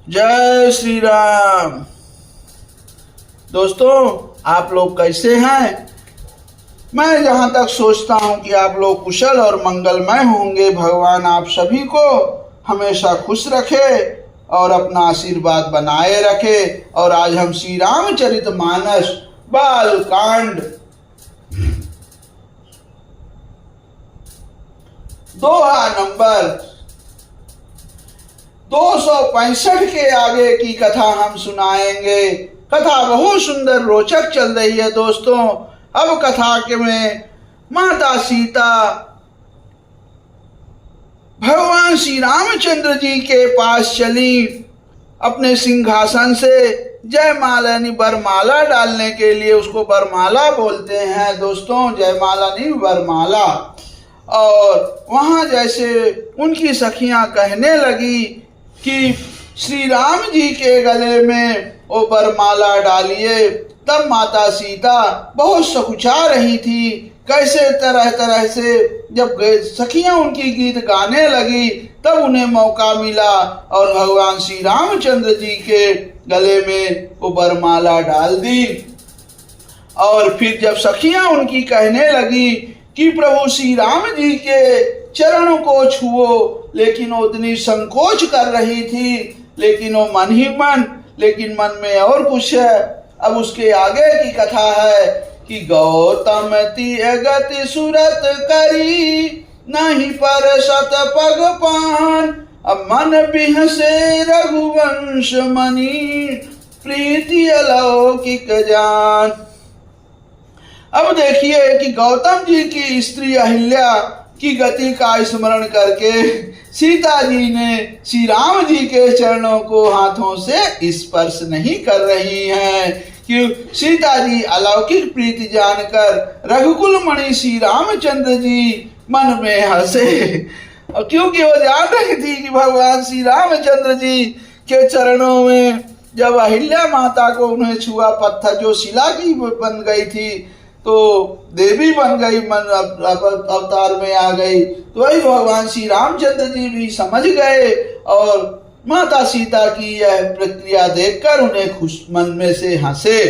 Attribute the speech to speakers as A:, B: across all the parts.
A: जय श्री राम। दोस्तों, आप लोग कैसे हैं? मैं जहां तक सोचता हूं कि आप लोग कुशल और मंगलमय होंगे। भगवान आप सभी को हमेशा खुश रखे और अपना आशीर्वाद बनाए रखे। और आज हम श्री रामचरितमानस बाल कांड दोहा नंबर 265 के आगे की कथा हम सुनाएंगे। कथा बहुत सुंदर रोचक चल रही है दोस्तों। अब कथा के में माता सीता भगवान श्री रामचंद्र जी के पास चली। अपने सिंहासन से जयमाला यानी वरमाला डालने के लिए, उसको वरमाला बोलते हैं दोस्तों, जयमाला नहीं वरमाला। और वहां जैसे उनकी सखियां कहने लगी कि श्री राम जी के गले में वो वरमाला डालिए, तब माता सीता बहुत सकुचा रही थी। कैसे तरह तरह से जब सखियां उनकी गीत गाने लगी तब उन्हें मौका मिला और भगवान श्री रामचंद्र जी के गले में वो वरमाला डाल दी। और फिर जब सखियां उनकी कहने लगी कि प्रभु श्री राम जी के चरणों को छुओ, लेकिन वो उतनी संकोच कर रही थी, लेकिन वो मन ही मन, लेकिन मन में और कुछ है। अब उसके आगे की कथा है कि गौतम तिय गति सुरत करी, नहीं पर सत पग पान, अब मन बिहसे रघुवंश मणि, प्रीति अलौकिक जान। अब देखिए कि गौतम जी की स्त्री अहिल्या की गति का स्मरण करके सीता जी ने श्री राम जी के चरणों को हाथों से स्पर्श नहीं कर रही हैं। क्यों? सीता जी अलौकिक प्रीति जानकर रघुकुल मणि श्री रामचंद्र जी मन में हंसे, क्योंकि वो जान रही थी कि भगवान श्री रामचंद्र जी के चरणों में जब अहिल्या माता को उन्हें छुआ, पत्थर जो शिला की बन गई थी तो देवी बन गई, मन अवतार में आ गई। तो वही भगवान श्री रामचंद्र जी भी समझ गए और माता सीता की यह प्रक्रिया देखकर उन्हें खुश मन में से हंसे।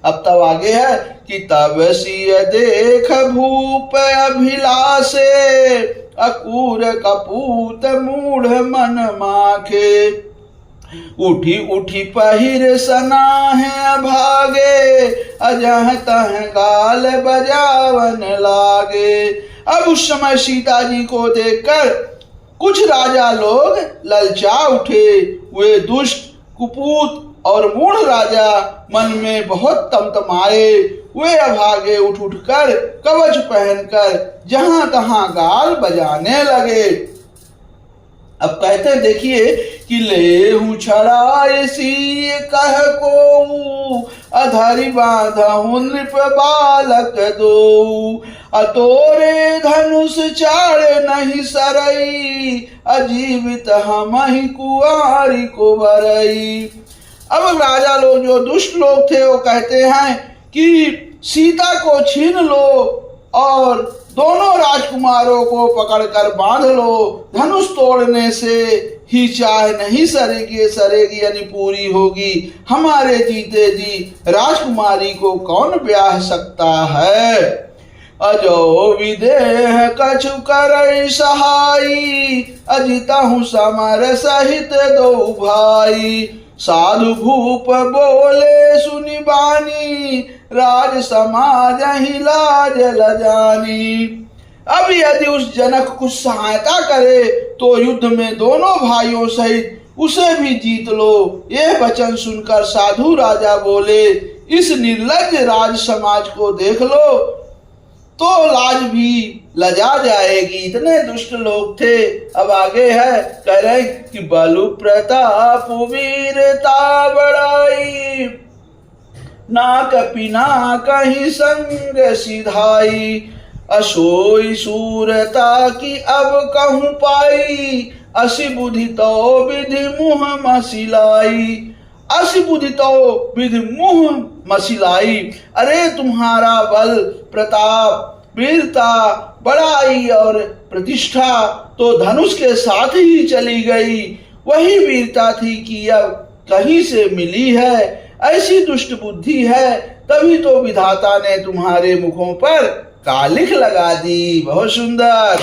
A: अब तब आगे है कि तब सिय देख भूप अभिलाषे, अकूर कपूत मूढ़ मन माखे, उठी उठी पहिर सनाहे भागे, अजह तह गाल बजावन लागे। अब उस समय सीता जी को देखकर कुछ राजा लोग ललचा उठे। वे दुष्ट कुपूत और मूढ़ राजा मन में बहुत तमतमाए। वे अभागे उठ उठकर कवच पहनकर जहां तहां गाल बजाने लगे। अब कहते हैं देखिए कि ले हूँ छड़ाए सी कह को, अधरि बांधहु नृप बालक दो, अतोरे धनुष चाड़ नहीं सरई, अजीवित हमहि कुआरी को बरई। अब राजा लोग जो दुष्ट लोग थे वो कहते हैं कि सीता को छीन लो और दोनों राजकुमारों को पकड़कर बांध लो, धनुष तोड़ने से ही चाह नहीं सरेगी यानी पूरी होगी। हमारे जीते जी राजकुमारी को कौन ब्याह सकता है। अजो विदेह कछु करई सहाई, अजितहु समर सहित दो भाई, साधु भूप बोले सुनि बानी, राज समाज ही लाज लजानी। अब यदि उस जनक कुछ सहायता करे तो युद्ध में दोनों भाइयों सहित उसे भी जीत लो। यह वचन सुनकर साधु राजा बोले, इस निर्लज्ज राज समाज को देख लो तो लाज भी लजा जाएगी। इतने दुष्ट लोग थे। अब आगे है, कह रहे कि बलु प्रताप वीरता बड़ाई, ना कपिना कहीं संग सिधाई, असोई सूरता की अब कहूँ पाई, असि बुद्धि तो विधि मुँह मसिलाई, असि बुद्धि तो विधि मुँह मसिलाई। अरे तुम्हारा बल प्रताप वीरता बड़ाई और प्रतिष्ठा तो धनुष के साथ ही चली गई। वही वीरता थी कि अब कहीं से मिली है। ऐसी दुष्ट बुद्धि है, तभी तो विधाता ने तुम्हारे मुखों पर कालिख लगा दी। बहुत सुंदर।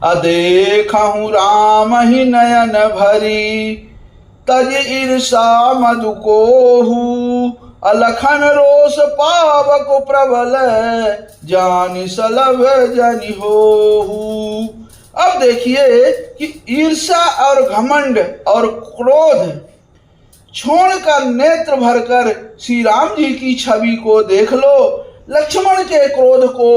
A: अदेखहु राम ही नयन भरी, तज ईर्षा मधु कोहू, अलखन रोष पावक प्रबल, जानि सलभ जनि होहू। अब देखिए कि ईर्षा और घमंड और क्रोध छोड़कर नेत्र भरकर श्री राम जी की छवि को देख लो। लक्ष्मण के क्रोध को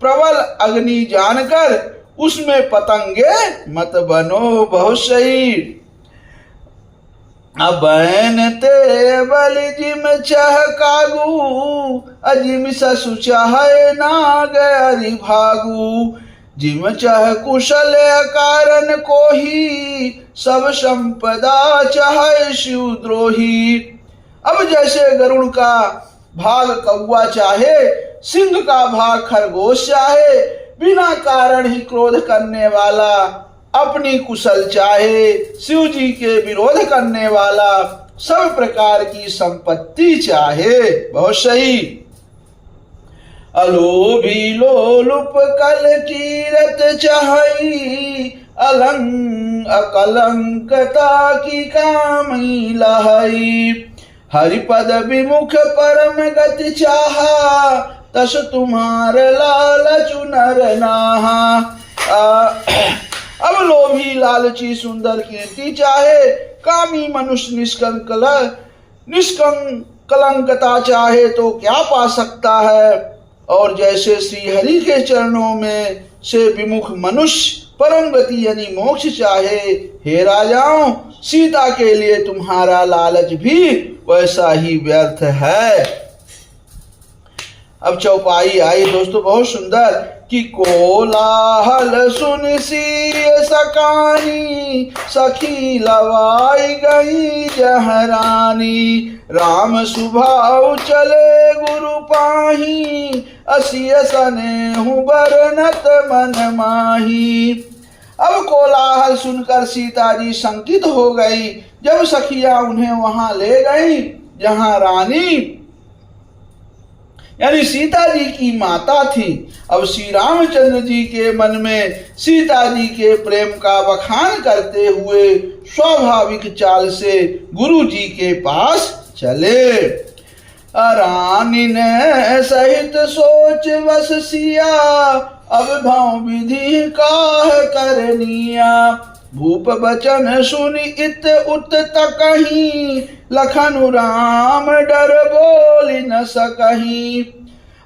A: प्रबल अग्नि जानकर उसमें पतंगे मत बनो। बहुत सही। अबैन ते बलि जिम चह कागू, अजिम ससु चाहे नाग अरि भागू, जिम चह कुशल कारण को ही, सब संपदा चाहे शिवद्रोही। अब जैसे गरुड़ का भाग कौवा चाहे, सिंह का भाग खरगोश चाहे, बिना कारण ही क्रोध करने वाला अपनी कुशल चाहे, शिव जी के विरोध करने वाला सब प्रकार की संपत्ति चाहे। बहुत सही। अलोभी लोलुप कल कीरत चाहई, अकलंकता की कामी लहई, हरिपद विमुख परम गति चाहा, तस तुम्हार लालचु नर नाहा। अब लोभी लालची सुंदर कीर्ति चाहे, कामी मनुष्य निष्कलंकता चाहे तो क्या पा सकता है। और जैसे श्री हरि के चरणों में से विमुख मनुष्य परम गति यानी मोक्ष चाहे, हे राजाओं, सीता के लिए तुम्हारा लालच भी वैसा ही व्यर्थ है। अब चौपाई आई दोस्तों, बहुत सुंदर कि कोलाहल सुन सी सकानी, सखी लवाई गई जहरानी, राम सुभाव चले गुरु पाही, असिय सनेहु बरनत मन माही। अब कोलाहल सुनकर सीता जी शंकित हो गई। जब सखियां उन्हें वहां ले गई जहां रानी यानी सीता जी की माता थी। अब श्री रामचंद्र जी के मन में सीता जी के प्रेम का बखान करते हुए स्वाभाविक चाल से गुरु जी के पास चले। रानी ने सहित सोच बस सिया, अब भाव विधि काह करनिया, भूप बचन सुनि इत उत तकहीं, लखनु राम डर बोली न सकहीं।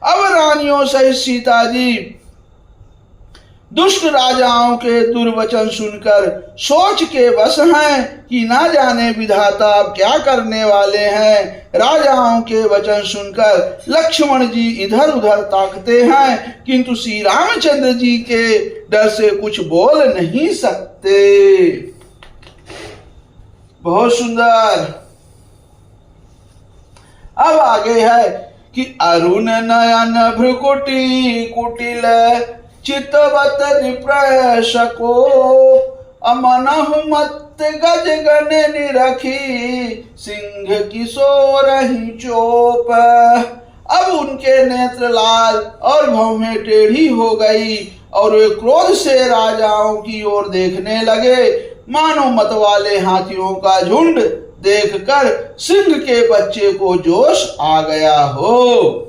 A: अब रानियों सहित सीता जी दुष्ट राजाओं के दुर्वचन सुनकर सोच के बस हैं कि ना जाने विधाता अब क्या करने वाले हैं। राजाओं के वचन सुनकर लक्ष्मण जी इधर उधर ताकते हैं, किंतु श्री रामचंद्र जी के डर से कुछ बोल नहीं सकते। बहुत सुंदर। अब आगे है कि अरुण नयन भ्रुकुटी कुटिल, चितवत निप्रशको, अमनहु मत गज गण निरखी, सिंह किशोर ही चोप। अब उनके नेत्र लाल और भौहें टेढ़ी हो गई और वे क्रोध से राजाओं की ओर देखने लगे, मानो मत वाले हाथियों का झुंड देखकर सिंह के बच्चे को जोश आ गया हो।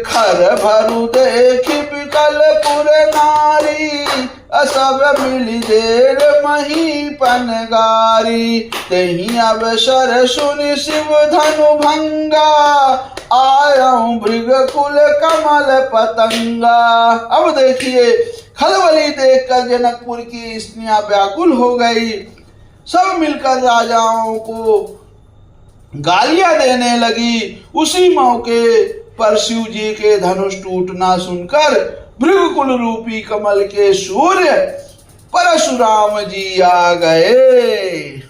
A: खर भरु देख विकल पुर नारी, असब मिली देर मही पनगारी, तही अवसर सुनि शिव धनु भंगा, आयऊ भृग कुल कमल पतंगा। अब देखिए खलबली देखकर जनकपुर की स्त्रियां व्याकुल हो गई। सब मिलकर राजाओं को गालियां देने लगी। उसी मौके पर शिव जी के धनुष टूटना सुनकर भृगुकुल रूपी कमल के सूर्य परशुराम जी आ गए।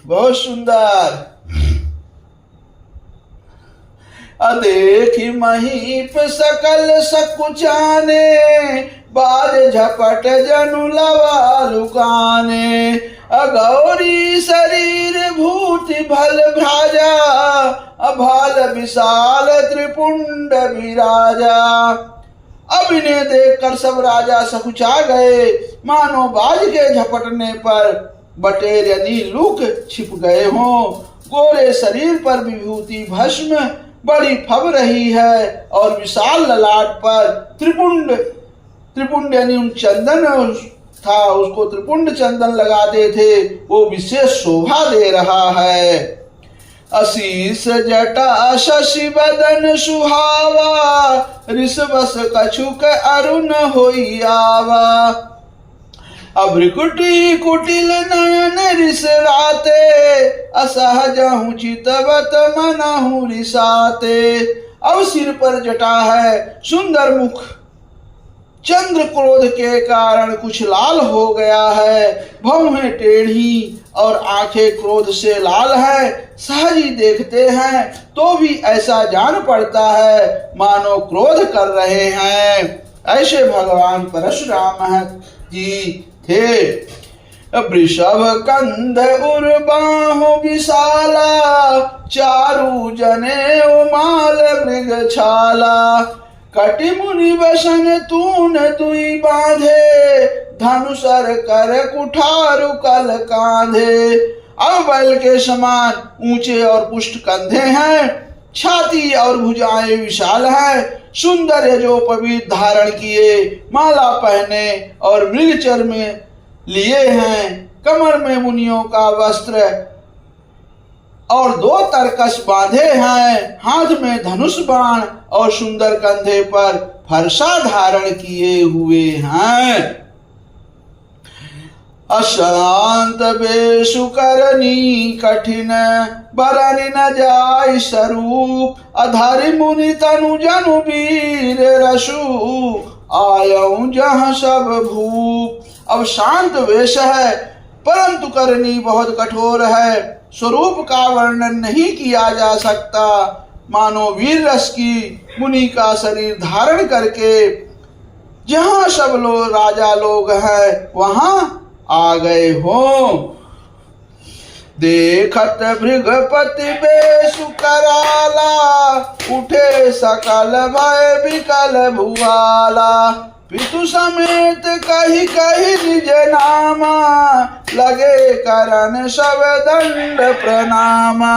A: बहुत सुंदर। अदेखी महीप सकल सकुचाने, बाज झपट जनु लवा लुकाने, अगौरी शरीर भूति भल भ्राजा, अभाल विशाल त्रिपुंड विराजा। अब इन्हें देखकर सब राजा सकुचा गए, मानो बाज के झपटने पर बटेर यानी लूक छिप गए हों। गोरे शरीर पर विभूति भस्म बड़ी फब रही है और विशाल ललाट पर त्रिपुंड यानी चंदन था, उसको त्रिपुंड चंदन लगाते थे, वो विशेष शोभा दे रहा है। अशीष जटा शशि बदन सुहावा, ऋषवस कछुक अरुण होई आवा। अभ्रिकुटी कुटिल नयन रिस राते, असहजहु चितवत मनहु रिसाते। अब सिर पर जटा है, सुंदर मुख चंद्र क्रोध के कारण कुछ लाल हो गया है, भौहें टेढ़ी और आंखें क्रोध से लाल है। सहज ही देखते हैं तो भी ऐसा जान पड़ता है मानो क्रोध कर रहे हैं। ऐसे भगवान परशुराम जी थे। वृषभ कंध उर्बाहु विशाला, चारु जने उमाल मृग छाला। कटि मुनि वसन तून दुई बांधे, धनुषर कर कुठारु कल कांधे। अब बैल के समान ऊंचे और पुष्ट कंधे हैं, छाती और भुजाएं विशाल हैं। सुंदर यजोपवीत धारण किए, माला पहने और मृगचर में लिए हैं। कमर में मुनियों का वस्त्र और 2 तरकस बांधे हैं। हाथ में धनुष बाण और सुंदर कंधे पर फरसा धारण किए हुए हैं। अशांत बेशु करनी कठिन, बरनि न जाय स्वरूप। अधारि मुनि तनु जनु वीर रसु, आयऊ जहाँ सब भूप। अब शांत वेश है, परंतु करनी बहुत कठोर है। स्वरूप का वर्णन नहीं किया जा सकता। मानो वीर रस की मुनि का शरीर धारण करके जहां सब लोग राजा लोग हैं वहां आ गए हो। देखत भृगपति बेसु कराला, उठे सकल भय विकल भुआला। पितु समेत कही कही निज नामा, लगे करन सब दंड प्रणामा।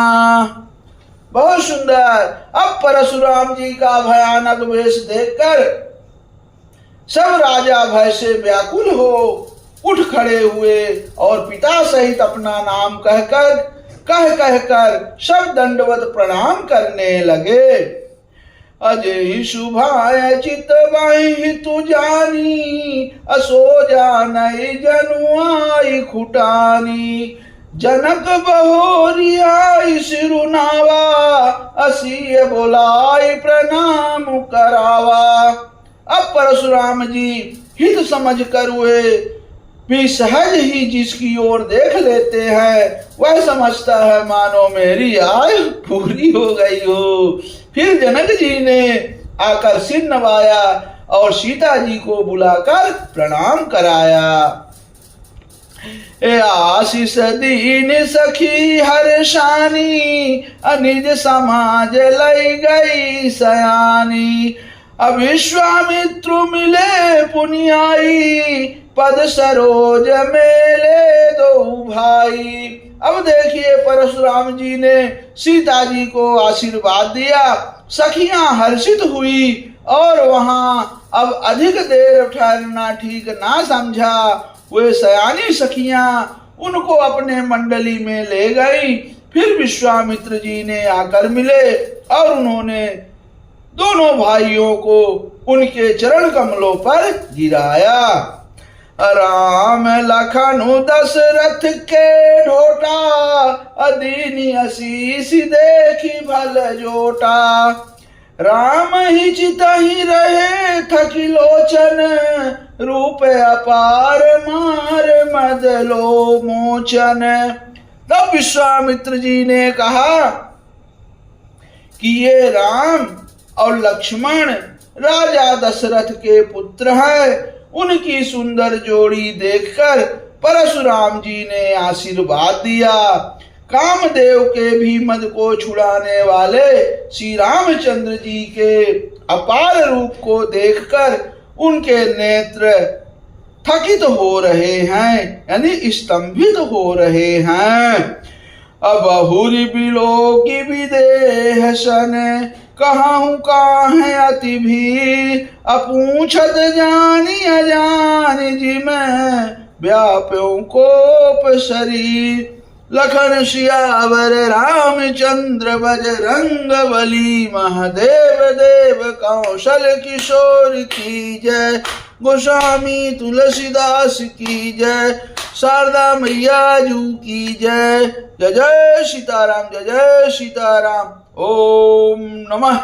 A: बहुत सुंदर। अब परशुराम जी का भयानक वेश देखकर सब राजा भय से व्याकुल हो उठ खड़े हुए और पिता सहित अपना नाम कहकर सब दंडवत प्रणाम करने लगे। अजय शुभाय चितवाहि तु जानी, असो जानई जनुआई खुटानी। जनक बहोरियाई सिरुनावा, असीय बोलाई प्रणाम करावा। अब परशुराम जी हित समझ कर हुए भी सहज ही जिसकी ओर देख लेते हैं वह समझता है मानो मेरी आयु पूरी हो गई हो। फिर जनक जी ने आकर सिर नवाया और सीता जी को बुलाकर प्रणाम कराया। आशीष दीन सखी हर्षानी, अनिज समाज लई गई सयानी। अब विश्वामित्र मिले पुनियाई, पद सरोज मेले दो भाई। अब देखिए परशुराम जी ने सीता जी को आशीर्वाद दिया, सखियां हर्षित हुई और वहां अब अधिक देर ठहरना ठीक ना समझा। वे सयानी सखियां उनको अपने मंडली में ले गई। फिर विश्वामित्र जी ने आकर मिले और उन्होंने दोनों भाइयों को उनके चरण कमलों पर गिराया। राम लखनु दशरथ के ढोटा, अदीनी असीस देखी भल जोटा। राम ही चितहि रहे थकी लोचन, रूप अपार मार मदलो मोचन। तब विश्वामित्र जी ने कहा कि ये राम और लक्ष्मण राजा दशरथ के पुत्र हैं। उनकी सुंदर जोड़ी देखकर परशुराम जी ने आशीर्वाद दिया। कामदेव के भी मद को छुड़ाने वाले श्री रामचंद्र जी के अपार रूप को देखकर उनके नेत्र थकित हो रहे हैं, यानी स्तंभित हो रहे हैं। अब हुरी बिलो की विदेह सन कहूँ काहे अति भी, अपूछत जानी अजान जी मैं व्याप्यों कोप शरीर। लखन सियावर रामचंद्र बजरंग बली, महादेव देव कौशल किशोर की जय। गोस्वामी तुलसीदास की जय, शारदा मैया जू की जय। जय जय सीताराम, जय जय सीताराम। ओम नमः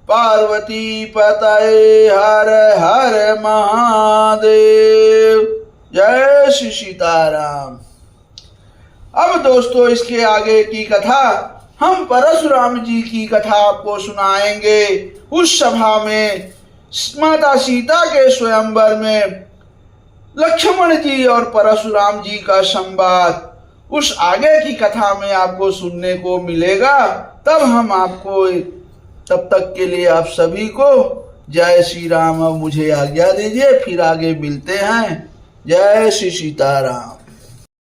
A: पार्वती पतये, हर हर महादेव। जय श्री सीताराम। अब दोस्तों इसके आगे की कथा हम परशुराम जी की कथा आपको सुनाएंगे। उस सभा में माता सीता के स्वयंवर में लक्ष्मण जी और परशुराम जी का संवाद उस आगे की कथा में आपको सुनने को मिलेगा। तब हम आपको, तब तक के लिए आप सभी को जय श्री राम। अब मुझे आज्ञा दीजिए, फिर आगे मिलते हैं। जय श्री सीताराम।